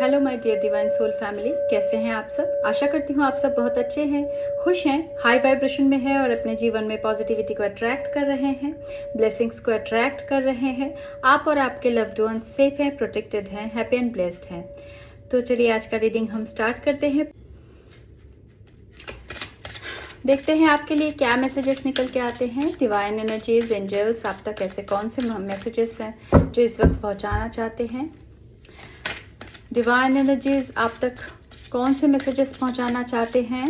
Hello my dear divine soul family, कैसे हैं आप सब। आशा करती हूँ आप सब बहुत अच्छे हैं, खुश हैं, हाई वाइब्रेशन में हैं और अपने जीवन में पॉजिटिविटी को अट्रैक्ट कर रहे हैं, ब्लेसिंग्स को अट्रैक्ट कर रहे हैं। आप और आपके लव्ड वंस सेफ हैं, प्रोटेक्टेड हैं, हैप्पी एंड ब्लेस्ड हैं। तो चलिए आज का रीडिंग हम स्टार्ट करते हैं। देखते हैं आपके लिए क्या मैसेजेस निकल के आते हैं। डिवाइन एनर्जीज, एंजल्स आप तक ऐसे कौन से मैसेजेस हैं जो इस वक्त पहुंचाना चाहते हैं। डिवाइन एनर्जीज आप तक कौन से मैसेजेस पहुंचाना चाहते हैं।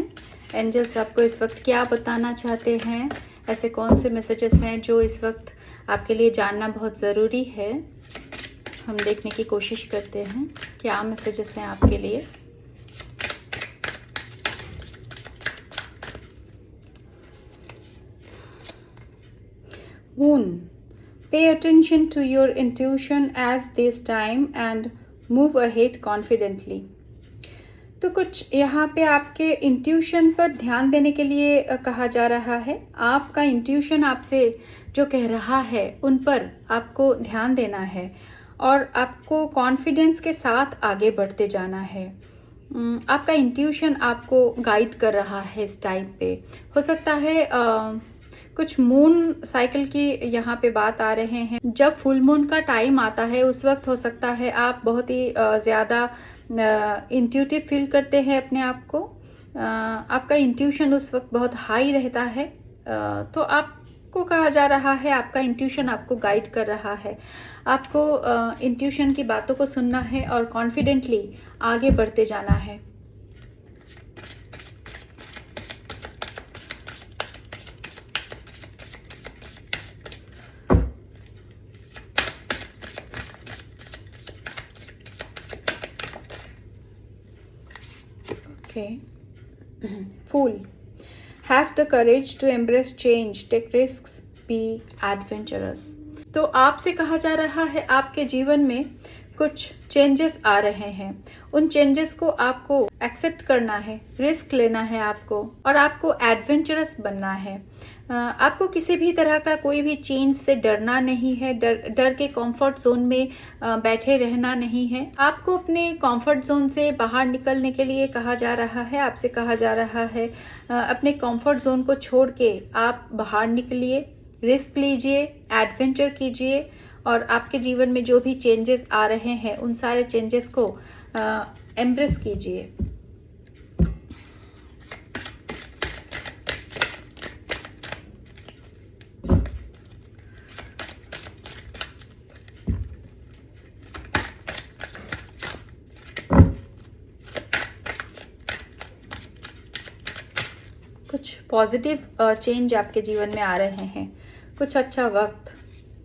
एंजल्स आपको इस वक्त क्या बताना चाहते हैं। ऐसे कौन से मैसेजेस हैं जो इस वक्त आपके लिए जानना बहुत ज़रूरी है। हम देखने की कोशिश करते हैं क्या मैसेजेस हैं आपके लिए। Moon, pay attention to your intuition as this time and move ahead confidently। तो कुछ यहाँ पे आपके इंट्यूशन पर ध्यान देने के लिए कहा जा रहा है। आपका इंट्यूशन आपसे जो कह रहा है उन पर आपको ध्यान देना है और आपको कॉन्फिडेंस के साथ आगे बढ़ते जाना है। आपका इंट्यूशन आपको गाइड कर रहा है इस टाइम पे। हो सकता है कुछ मून साइकिल की यहाँ पे बात आ रहे हैं। जब फुल मून का टाइम आता है उस वक्त हो सकता है आप बहुत ही ज़्यादा इंट्यूटिव फील करते हैं अपने आप को। आपका इंट्यूशन उस वक्त बहुत हाई रहता है। तो आपको कहा जा रहा है आपका इंट्यूशन आपको गाइड कर रहा है। आपको इंट्यूशन की बातों को सुनना है और कॉन्फिडेंटली आगे बढ़ते जाना है। Fool, have the courage to embrace change, take risks, be adventurous। तो आपसे कहा जा रहा है आपके जीवन में कुछ चेंजेस आ रहे हैं। उन चेंजेस को आपको एक्सेप्ट करना है, रिस्क लेना है आपको और आपको एडवेंचरस बनना है। आपको किसी भी तरह का कोई भी चेंज से डरना नहीं है। डर के कंफर्ट जोन में बैठे रहना नहीं है। आपको अपने कंफर्ट जोन से बाहर निकलने के लिए कहा जा रहा है। आपसे कहा जा रहा है अपने कंफर्ट जोन को छोड़ के आप बाहर निकलिए, रिस्क लीजिए, एडवेंचर कीजिए और आपके जीवन में जो भी चेंजेस आ रहे हैं उन सारे चेंजेस को एम्ब्रेस कीजिए। कुछ पॉजिटिव चेंज आपके जीवन में आ रहे हैं, कुछ अच्छा वक्त।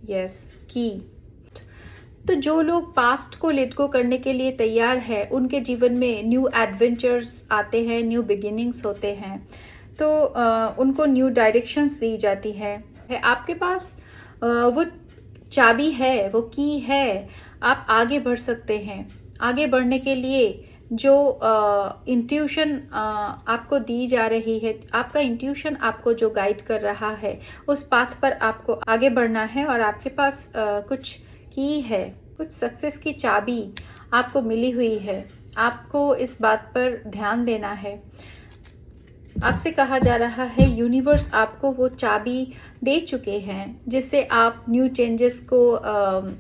यस की। तो जो लोग पास्ट को लेट गो करने के लिए तैयार है उनके जीवन में न्यू एडवेंचर्स आते हैं, न्यू बिगिनिंग्स होते हैं। तो उनको न्यू डायरेक्शंस दी जाती है। आपके पास वो चाबी है, वो की है, आप आगे बढ़ सकते हैं। आगे बढ़ने के लिए जो इंट्यूशन आपको दी जा रही है, आपका इंट्यूशन आपको जो गाइड कर रहा है उस पाथ पर आपको आगे बढ़ना है और आपके पास कुछ की है, कुछ सक्सेस की चाबी आपको मिली हुई है। आपको इस बात पर ध्यान देना है। आपसे कहा जा रहा है यूनिवर्स आपको वो चाबी दे चुके हैं जिससे आप न्यू चेंजेस को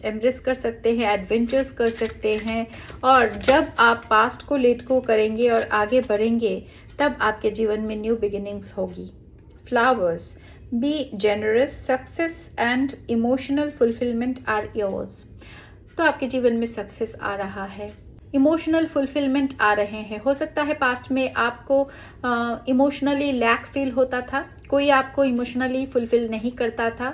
एम्ब्रेस कर सकते हैं, एडवेंचर्स कर सकते हैं और जब आप पास्ट को लेट गो करेंगे और आगे बढ़ेंगे तब आपके जीवन में न्यू बिगिनिंग्स होगी। Flowers, be generous, success and emotional fulfilment are yours. तो आपके जीवन में सक्सेस आ रहा है, इमोशनल फुलफिलमेंट आ रहे हैं। हो सकता है पास्ट में आपको इमोशनली लैक फील होता था, कोई आपको इमोशनली फुलफिल नहीं करता था।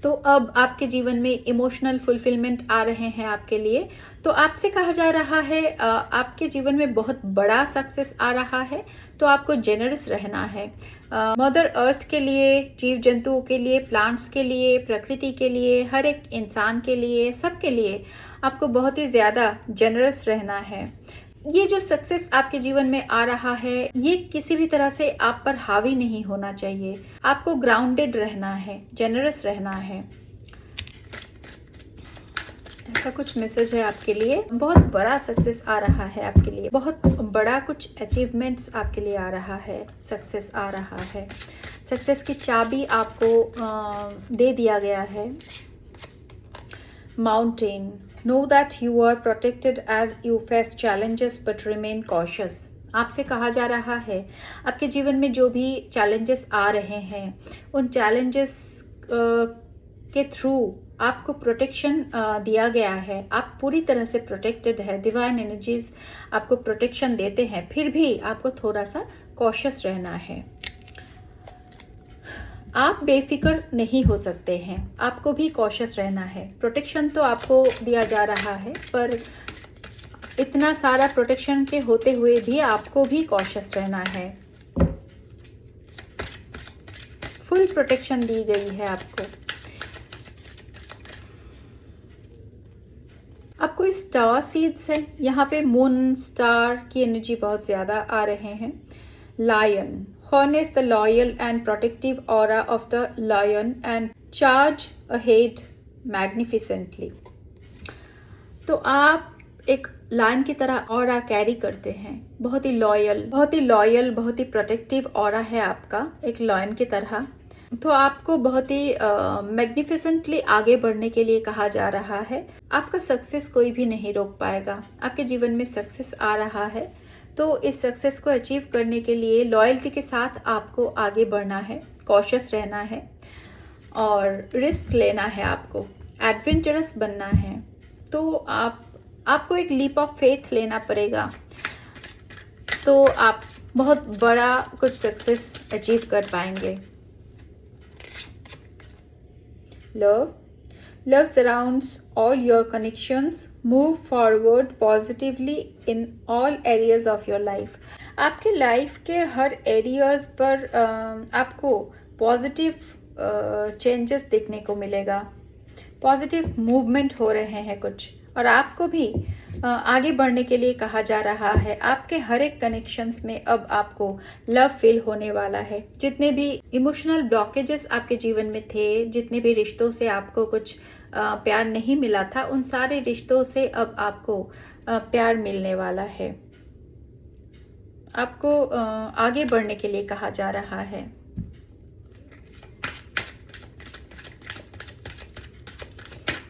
तो अब आपके जीवन में इमोशनल फुलफिलमेंट आ रहे हैं आपके लिए। तो आपसे कहा जा रहा है आपके जीवन में बहुत बड़ा सक्सेस आ रहा है। तो आपको जेनरस रहना है। मदर अर्थ के लिए, जीव जंतुओं के लिए, प्लांट्स के लिए, प्रकृति के लिए, हर एक इंसान के लिए, सबके लिए आपको बहुत ही ज़्यादा जेनरस रहना है। ये जो सक्सेस आपके जीवन में आ रहा है ये किसी भी तरह से आप पर हावी नहीं होना चाहिए। आपको ग्राउंडेड रहना है, जेनरस रहना है। ऐसा कुछ मैसेज है आपके लिए। बहुत बड़ा सक्सेस आ रहा है आपके लिए, बहुत बड़ा कुछ अचीवमेंट्स आपके लिए आ रहा है, सक्सेस आ रहा है। सक्सेस की चाबी आपको दे दिया गया है। Mountain, know that you are protected as you face challenges but remain cautious. आपसे कहा जा रहा है आपके जीवन में जो भी चैलेंजेस आ रहे हैं, उन चैलेंजेस के थ्रू आपको प्रोटेक्शन दिया गया है। आप पूरी तरह से प्रोटेक्टेड है, डिवाइन एनर्जीज आपको प्रोटेक्शन देते हैं, फिर भी आपको थोड़ा सा कॉशियस रहना है। आप बेफिक्र नहीं हो सकते हैं, आपको भी कॉशियस रहना है। प्रोटेक्शन तो आपको दिया जा रहा है, पर इतना सारा प्रोटेक्शन के होते हुए भी आपको भी कॉशियस रहना है। फुल प्रोटेक्शन दी गई है आपको। आपको स्टार सीड्स है, यहाँ पे मून स्टार की एनर्जी बहुत ज़्यादा आ रहे हैं। Lion, harness the loyal and protective aura of the lion and charge ahead magnificently। तो आप एक लायन की तरह ऑरा कैरी करते हैं, बहुत ही लॉयल, बहुत ही प्रोटेक्टिव ऑरा है आपका, एक लायन की तरह। तो आपको बहुत ही मैग्निफिसेंटली आगे बढ़ने के लिए कहा जा रहा है। आपका सक्सेस कोई भी नहीं रोक पाएगा। आपके जीवन में सक्सेस आ रहा है, तो इस सक्सेस को अचीव करने के लिए लॉयल्टी के साथ आपको आगे बढ़ना है, कॉशियस रहना है और रिस्क लेना है, आपको एडवेंचरस बनना है। तो आपको एक लीप ऑफ फेथ लेना पड़ेगा, तो आप बहुत बड़ा कुछ सक्सेस अचीव कर पाएंगे। Love surrounds all your connections. Move forward positively in all areas of your life. आपके लाइफ के हर एरियाज पर आपको पॉजिटिव चेंजेस देखने को मिलेगा, पॉजिटिव मूवमेंट हो रहे हैं कुछ, और आपको भी आगे बढ़ने के लिए कहा जा रहा है। आपके हर एक कनेक्शंस में अब आपको लव फील होने वाला है। जितने भी इमोशनल ब्लॉकेजेस आपके जीवन में थे, जितने भी रिश्तों से आपको कुछ प्यार नहीं मिला था, उन सारे रिश्तों से अब आपको प्यार मिलने वाला है। आपको आगे बढ़ने के लिए कहा जा रहा है।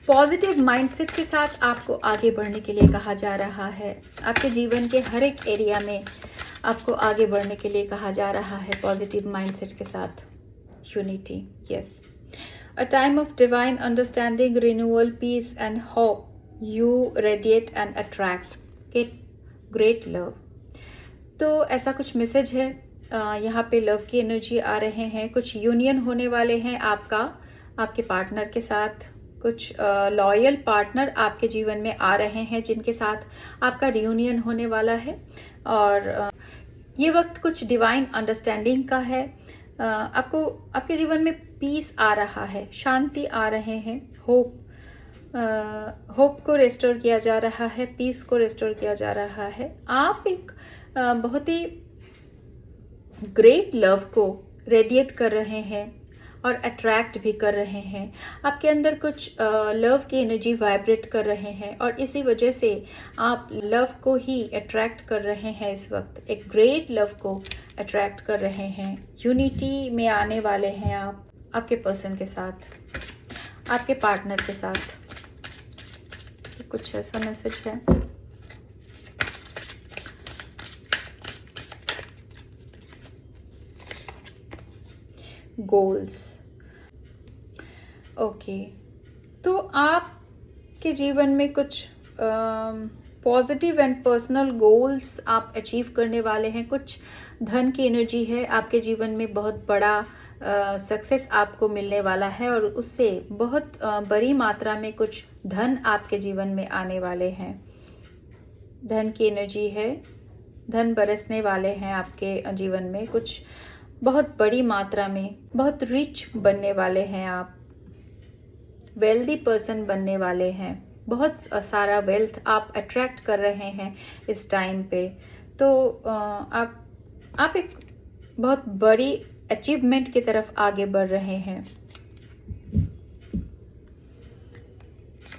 पॉजिटिव माइंडसेट के साथ आपको आगे बढ़ने के लिए कहा जा रहा है। आपके जीवन के हर एक एरिया में आपको आगे बढ़ने के लिए कहा जा रहा है पॉजिटिव माइंडसेट के साथ। Unity, yes. A time of divine understanding, renewal, peace and hope, you radiate and attract great love. तो ऐसा कुछ मैसेज है। यहाँ पे लव की एनर्जी आ रहे हैं, कुछ यूनियन होने वाले हैं आपके पार्टनर के साथ। कुछ लॉयल पार्टनर आपके जीवन में आ रहे हैं जिनके साथ आपका रियूनियन होने वाला है, और ये वक्त कुछ डिवाइन अंडरस्टैंडिंग का है। आपको आपके जीवन में पीस आ रहा है, शांति आ रहे हैं, होप को रेस्टोर किया जा रहा है, पीस को रेस्टोर किया जा रहा है। आप एक बहुत ही ग्रेट लव को रेडिएट कर रहे हैं और अट्रैक्ट भी कर रहे हैं। आपके अंदर कुछ लव की एनर्जी वाइब्रेट कर रहे हैं, और इसी वजह से आप लव को ही अट्रैक्ट कर रहे हैं। इस वक्त एक ग्रेट लव को अट्रैक्ट कर रहे हैं। यूनिटी में आने वाले हैं आप आपके पर्सन के साथ, आपके पार्टनर के साथ। कुछ ऐसा मैसेज है। Goals, okay. तो आपके जीवन में कुछ पॉजिटिव एंड पर्सनल गोल्स आप अचीव करने वाले हैं। कुछ धन की एनर्जी है आपके जीवन में, बहुत बड़ा सक्सेस आपको मिलने वाला है, और उससे बहुत बड़ी मात्रा में कुछ धन आपके जीवन में आने वाले हैं। धन की एनर्जी है, धन बरसने वाले हैं आपके जीवन में, कुछ बहुत बड़ी मात्रा में, बहुत रिच बनने वाले हैं आप, वेल्दी पर्सन बनने वाले हैं। बहुत सारा वेल्थ आप अट्रैक्ट कर रहे हैं इस टाइम पे। तो आप एक बहुत बड़ी अचीवमेंट की तरफ आगे बढ़ रहे हैं।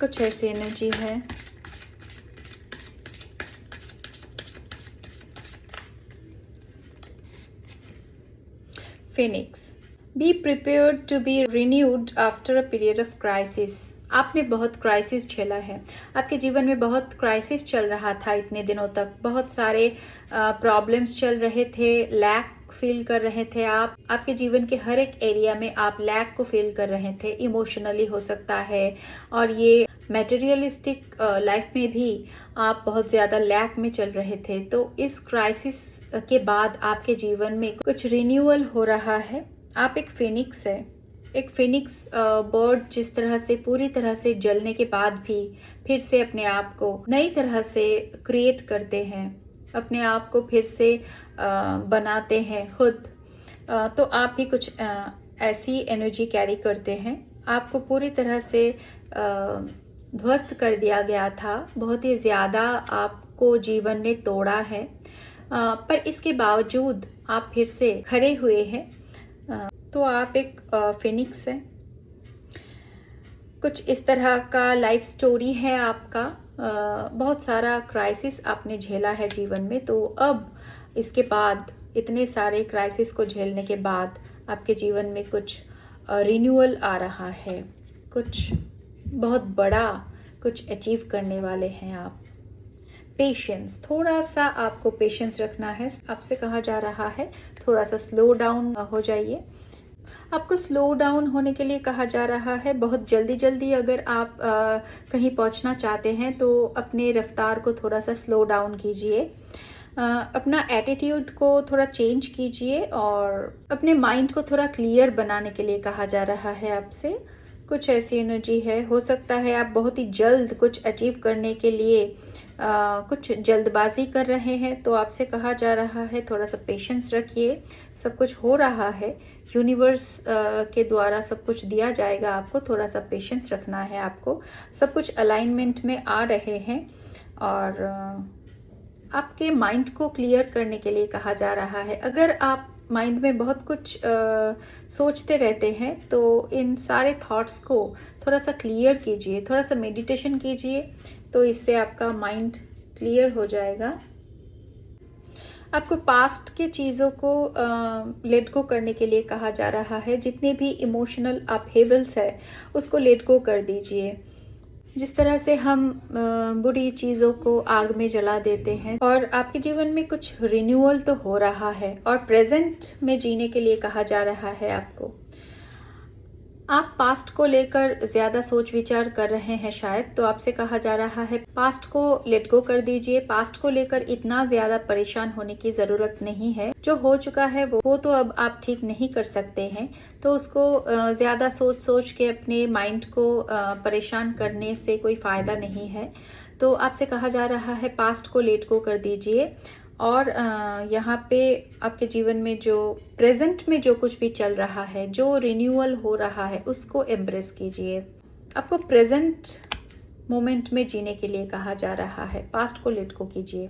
कुछ ऐसी एनर्जी है। Phoenix, be prepared to be renewed after a period of crisis. आपने बहुत क्राइसिस झेला है, आपके जीवन में बहुत क्राइसिस चल रहा था इतने दिनों तक, बहुत सारे प्रॉब्लम्स चल रहे थे, लैक फील कर रहे थे आप, आपके जीवन के हर एक एरिया में आप लैक को फील कर रहे थे, इमोशनली हो सकता है, और ये मटेरियलिस्टिक लाइफ में भी आप बहुत ज़्यादा लैक में चल रहे थे। तो इस क्राइसिस के बाद आपके जीवन में कुछ रिन्यूअल हो रहा है। आप एक फिनिक्स है, एक फिनिक्स बर्ड जिस तरह से पूरी तरह से जलने के बाद भी फिर से अपने आप को नई तरह से क्रिएट करते हैं, अपने आप को फिर से बनाते हैं खुद। तो आप भी कुछ ऐसी एनर्जी कैरी करते हैं। आपको पूरी तरह से ध्वस्त कर दिया गया था, बहुत ही ज़्यादा आपको जीवन ने तोड़ा है, पर इसके बावजूद आप फिर से खड़े हुए हैं। तो आप एक फिनिक्स है। कुछ इस तरह का लाइफ स्टोरी है आपका। बहुत सारा क्राइसिस आपने झेला है जीवन में, तो अब इसके बाद इतने सारे क्राइसिस को झेलने के बाद आपके जीवन में कुछ रिन्यूअल आ रहा है, कुछ बहुत बड़ा कुछ अचीव करने वाले हैं आप। पेशेंस, थोड़ा सा आपको पेशेंस रखना है। आपसे कहा जा रहा है थोड़ा सा स्लो डाउन हो जाइए। आपको स्लो डाउन होने के लिए कहा जा रहा है। बहुत जल्दी अगर आप कहीं पहुंचना चाहते हैं तो अपने रफ्तार को थोड़ा सा स्लो डाउन कीजिए, अपना एटीट्यूड को थोड़ा चेंज कीजिए, और अपने माइंड को थोड़ा क्लियर बनाने के लिए कहा जा रहा है आपसे। कुछ ऐसी एनर्जी है। हो सकता है आप बहुत ही जल्द कुछ अचीव करने के लिए कुछ जल्दबाजी कर रहे हैं, तो आपसे कहा जा रहा है थोड़ा सा पेशेंस रखिए। सब कुछ हो रहा है, यूनिवर्स के द्वारा सब कुछ दिया जाएगा आपको, थोड़ा सा पेशेंस रखना है आपको। सब कुछ अलाइनमेंट में आ रहे हैं, और आपके माइंड को क्लियर करने के लिए कहा जा रहा है। अगर आप माइंड में बहुत कुछ सोचते रहते हैं तो इन सारे थॉट्स को थोड़ा सा क्लियर कीजिए, थोड़ा सा मेडिटेशन कीजिए, तो इससे आपका माइंड क्लियर हो जाएगा। आपको पास्ट के चीज़ों को लेट गो करने के लिए कहा जा रहा है। जितने भी इमोशनल अपहेवल्स है उसको लेट गो कर दीजिए। जिस तरह से हम बुरी चीज़ों को आग में जला देते हैं, और आपके जीवन में कुछ रिन्यूअल तो हो रहा है, और प्रेजेंट में जीने के लिए कहा जा रहा है आपको। आप पास्ट को लेकर ज़्यादा सोच विचार कर रहे हैं शायद, तो आपसे कहा जा रहा है पास्ट को लेट गो कर दीजिए। पास्ट को लेकर इतना ज़्यादा परेशान होने की ज़रूरत नहीं है। जो हो चुका है वो तो अब आप ठीक नहीं कर सकते हैं, तो उसको ज़्यादा सोच के अपने माइंड को परेशान करने से कोई फ़ायदा नहीं है। तो आपसे कहा जा रहा है पास्ट को लेट गो कर दीजिए, और यहाँ पे आपके जीवन में जो प्रेजेंट में जो कुछ भी चल रहा है, जो रिन्यूअल हो रहा है, उसको एम्ब्रेस कीजिए। आपको प्रेजेंट मोमेंट में जीने के लिए कहा जा रहा है। पास्ट को लेट गो कीजिए,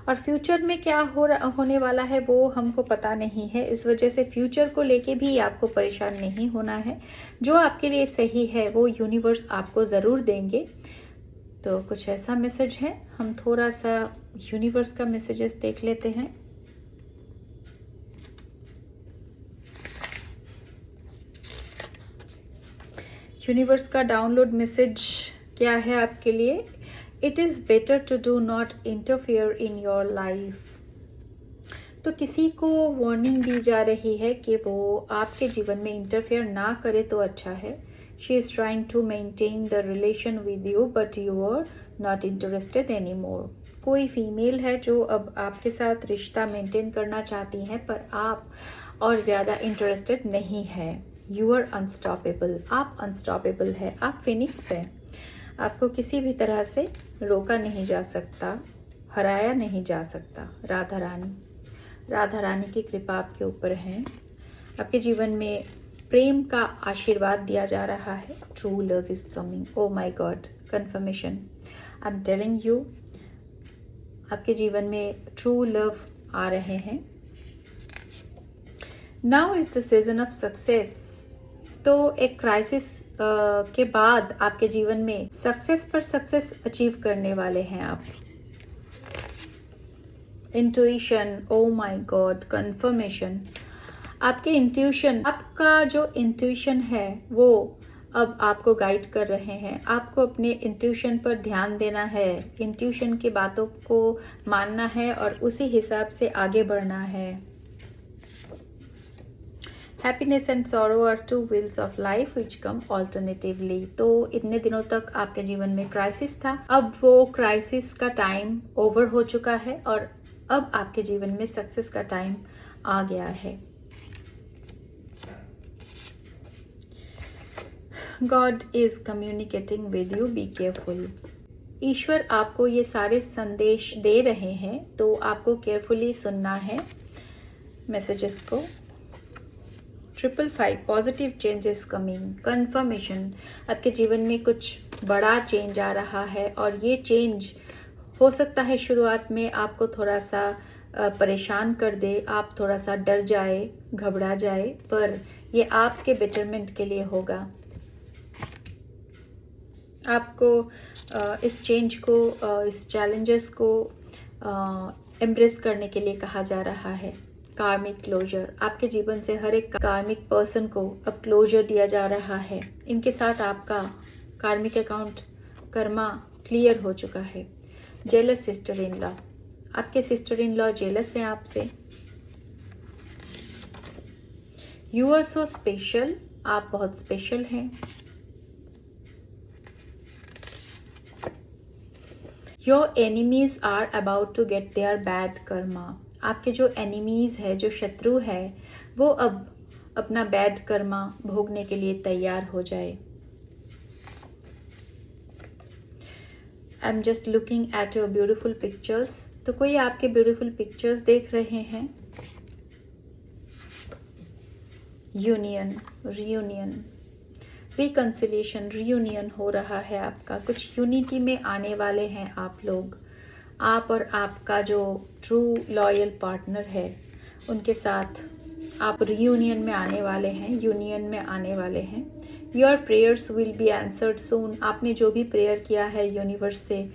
और फ्यूचर में क्या होने वाला है वो हमको पता नहीं है। इस वजह से फ्यूचर को लेके भी आपको परेशान नहीं होना है। जो आपके लिए सही है वो यूनिवर्स आपको ज़रूर देंगे। तो कुछ ऐसा मैसेज है। हम थोड़ा सा यूनिवर्स का मैसेजेस देख लेते हैं। यूनिवर्स का डाउनलोड मैसेज क्या है आपके लिए? It is better to do not interfere in your life. तो किसी को वार्निंग दी जा रही है कि वो आपके जीवन में इंटरफेयर ना करे तो अच्छा है। She is trying to maintain the relation with you but you are not interested any more. कोई फीमेल है जो अब आपके साथ रिश्ता मेंटेन करना चाहती हैं, पर आप और ज़्यादा इंटरेस्टेड नहीं है। You are unstoppable. आप अनस्टॉपेबल है। आप फिनिक्स है। आपको किसी भी तरह से रोका नहीं जा सकता, हराया नहीं जा सकता। राधा रानी की कृपा आपके ऊपर है। आपके जीवन में प्रेम का आशीर्वाद दिया जा रहा है। True love is coming. Oh my God, confirmation. I am telling you, आपके जीवन में ट्रू लव आ रहे हैं। Now is the season of success. तो एक क्राइसिस के बाद आपके जीवन में सक्सेस पर सक्सेस अचीव करने वाले हैं आप। Intuition, oh my God, confirmation. आपके इंट्यूशन, आपका जो इंट्यूशन है वो अब आपको गाइड कर रहे हैं। आपको अपने इंट्यूशन पर ध्यान देना है, इंट्यूशन की बातों को मानना है और उसी हिसाब से आगे बढ़ना है। Happiness and sorrow are two wheels of life which come alternatively. तो इतने दिनों तक आपके जीवन में क्राइसिस था, अब वो क्राइसिस का टाइम ओवर हो चुका है और अब आपके जीवन में सक्सेस का टाइम आ गया है। God is communicating with you, be careful। ईश्वर आपको ये सारे संदेश दे रहे हैं, तो आपको केयरफुली सुनना है मैसेजेस को। 555 पॉजिटिव चेंजेस कमिंग, कंफर्मेशन। आपके जीवन में कुछ बड़ा चेंज आ रहा है और ये चेंज हो सकता है शुरुआत में आपको थोड़ा सा परेशान कर दे, आप थोड़ा सा डर जाए, घबरा जाए, पर ये आपके बेटरमेंट के लिए होगा। आपको इस चेंज को, इस चैलेंजेस को एम्ब्रेस करने के लिए कहा जा रहा है। कार्मिक क्लोजर, आपके जीवन से हर एक कार्मिक पर्सन को अब क्लोजर दिया जा रहा है। इनके साथ आपका कार्मिक अकाउंट, कर्मा क्लियर हो चुका है। जेलस सिस्टर इन लॉ, आपके सिस्टर इन लॉ जेलस हैं आपसे। यू आर सो स्पेशल, आप बहुत स्पेशल हैं। Your enemies are about to get their bad karma, आपके जो एनिमीज है, जो शत्रु है, वो अब अपना बैड कर्मा भोगने के लिए तैयार हो जाए। I am just looking at your beautiful pictures, तो कोई आपके ब्यूटिफुल पिक्चर्स देख रहे हैं। यूनियन, रियूनियन, रिकंसिलिएशन, रियूनियन हो रहा है आपका। कुछ यूनिटी में आने वाले हैं आप लोग। आप और आपका जो ट्रू लॉयल पार्टनर है, उनके साथ आप रियूनियन में आने वाले हैं, यूनियन में आने वाले हैं। Your prayers will be answered soon, आपने जो भी प्रेयर किया है यूनिवर्स से,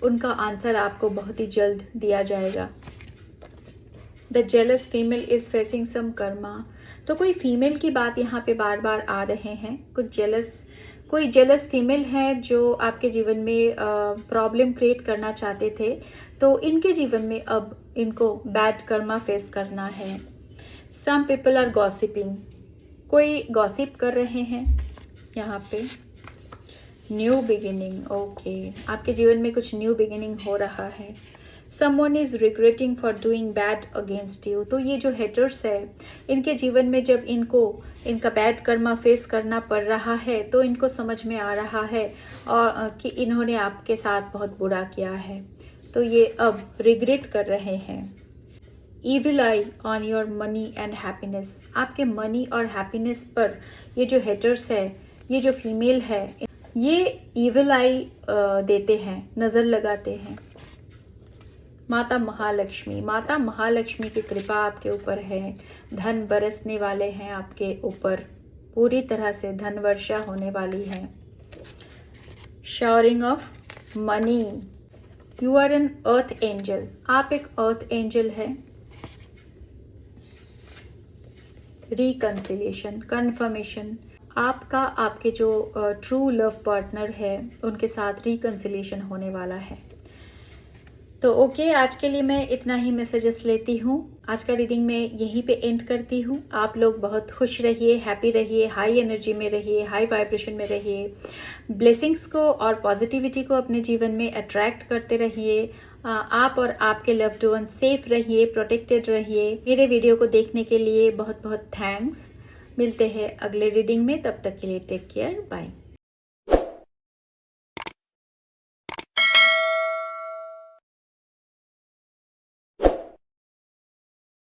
उनका आंसर आपको बहुत ही जल्द दिया जाएगा। The jealous female is facing some karma, तो कोई फीमेल की बात यहाँ पे बार बार आ रहे हैं। कोई जेलस फीमेल है जो आपके जीवन में प्रॉब्लम क्रिएट करना चाहते थे, तो इनके जीवन में अब इनको बैड कर्मा फेस करना है। सम पीपल आर गॉसिपिंग, कोई गॉसिप कर रहे हैं यहाँ पे। न्यू बिगिनिंग, ओके, आपके जीवन में कुछ न्यू बिगिनिंग हो रहा है। Someone is regretting for doing bad against you, तो ये जो हेटर्स है, इनके जीवन में जब इनको इनका बैड कर्मा फेस करना पड़ रहा है, तो इनको समझ में आ रहा है और कि इन्होंने आपके साथ बहुत बुरा किया है, तो ये अब रिग्रेट कर रहे हैं। Evil I on your money and happiness, आपके मनी और हैप्पीनेस पर ये जो हेटर्स है, ये जो फीमेल है, ये ईविल आई देते हैं, नज़र लगाते हैं। माता महालक्ष्मी की कृपा आपके ऊपर है। धन बरसने वाले हैं आपके ऊपर, पूरी तरह से धन वर्षा होने वाली है। Showering of money, you are an earth angel, आप एक अर्थ एंजल है। रिकंसिलिएशन, कन्फर्मेशन, आपका आपके जो ट्रू लव पार्टनर है, उनके साथ रिकंसिलिएशन होने वाला है। तो ओके, आज के लिए मैं इतना ही मैसेजेस लेती हूँ। आज का रीडिंग मैं यहीं पे एंड करती हूँ। आप लोग बहुत खुश रहिए, हैप्पी रहिए, हाई एनर्जी में रहिए, हाई वाइब्रेशन में रहिए। ब्लेसिंग्स को और पॉजिटिविटी को अपने जीवन में अट्रैक्ट करते रहिए। आप और आपके लव्ड वन सेफ रहिए, प्रोटेक्टेड रहिए। मेरे वीडियो को देखने के लिए बहुत बहुत थैंक्स। मिलते हैं अगले रीडिंग में, तब तक के लिए टेक केयर, बाय।